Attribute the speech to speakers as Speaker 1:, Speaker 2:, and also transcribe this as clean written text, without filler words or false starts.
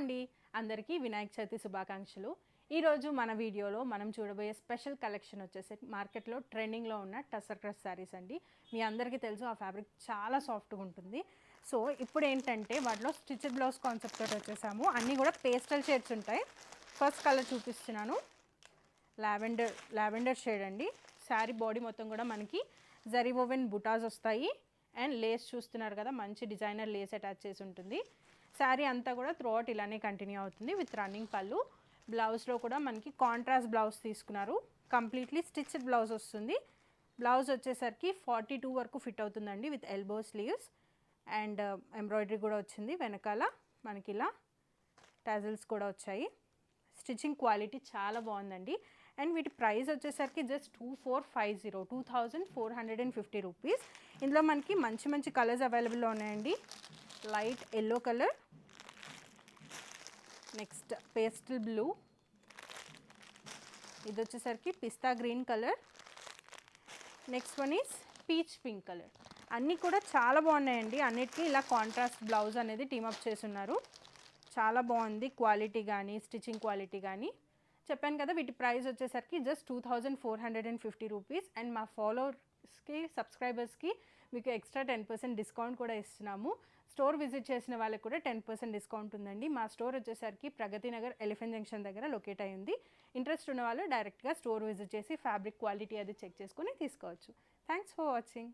Speaker 1: అండి అందరికీ వినాయక చవితి శుభాకాంక్షలు. ఈరోజు మన వీడియోలో మనం చూడబోయే స్పెషల్ కలెక్షన్ వచ్చేసి మార్కెట్లో ట్రెండింగ్లో ఉన్న టసర్ క్రష్ శారీస్ అండి. మీ అందరికీ తెలుసు ఆ ఫ్యాబ్రిక్ చాలా సాఫ్ట్గా ఉంటుంది. సో ఇప్పుడు ఏంటంటే వాటిలో స్టిచ్డ్ బ్లౌజ్ కాన్సెప్ట్ తోటి వచ్చేసాము. అన్నీ కూడా పేస్టల్ షేడ్స్ ఉంటాయి. ఫస్ట్ కలర్ చూపిస్తున్నాను, లావెండర్ షేడ్ అండి. శారీ బాడీ మొత్తం కూడా మనకి జరీ ఓవెన్ బుటాస్ వస్తాయి అండ్ లేస్ చూస్తున్నారు కదా, మంచి డిజైనర్ లేస్ అటాచ్ చేసి ఉంటుంది. శారీ అంతా కూడా త్రూఅవుట్ ఇలానే కంటిన్యూ అవుతుంది విత్ రన్నింగ్ పళ్ళు. బ్లౌజ్లో కూడా మనకి కాంట్రాస్ట్ బ్లౌజ్ తీసుకున్నారు. కంప్లీట్లీ స్టిచ్డ్ బ్లౌజ్ వస్తుంది. బ్లౌజ్ వచ్చేసరికి 42 వరకు ఫిట్ అవుతుందండి with elbow sleeves and embroidery కూడా వచ్చింది. వెనకాల మనకి ఇలా టాజిల్స్ కూడా వచ్చాయి. స్టిచ్చింగ్ క్వాలిటీ చాలా బాగుందండి. అండ్ వీటి ప్రైస్ వచ్చేసరికి జస్ట్ 2450 రూపీస్. ఇందులో మనకి మంచి మంచి కలర్స్ అవైలబుల్లో ఉన్నాయండి. Light yellow colour, next pastel blue, ఇది వచ్చేసరికి pista green colour, next one is peach pink colour. అన్నీ కూడా చాలా బాగున్నాయండి. అన్నిటికీ ఇలా కాంట్రాస్ట్ బ్లౌజ్ అనేది టీమప్ చేస్తున్నారు. చాలా బాగుంది క్వాలిటీ కానీ స్టిచ్చింగ్ క్వాలిటీ కానీ. చెప్పాను కదా వీటి ప్రైస్ వచ్చేసరికి జస్ట్ 2450 రూపీస్. అండ్ మా ఫాలోవర్స్కి సబ్స్క్రైబర్స్కి మీకు ఎక్స్ట్రా 10% డిస్కౌంట్ కూడా ఇస్తున్నాము. స్టోర్ విజిట్ చేసిన వాళ్ళకి కూడా 10% డిస్కౌంట్ ఉందండి. మా స్టోర్ వచ్చేసరికి ప్రగతి నగర్ ఎలిఫెంట్ జంక్షన్ దగ్గర లొకేట్ అయ్యింది. ఇంట్రెస్ట్ ఉన్న వాళ్ళు డైరెక్ట్గా స్టోర్ విజిట్ చేసి ఫ్యాబ్రిక్ క్వాలిటీ అది చెక్ చేసుకుని తీసుకోవచ్చు. Thanks for watching.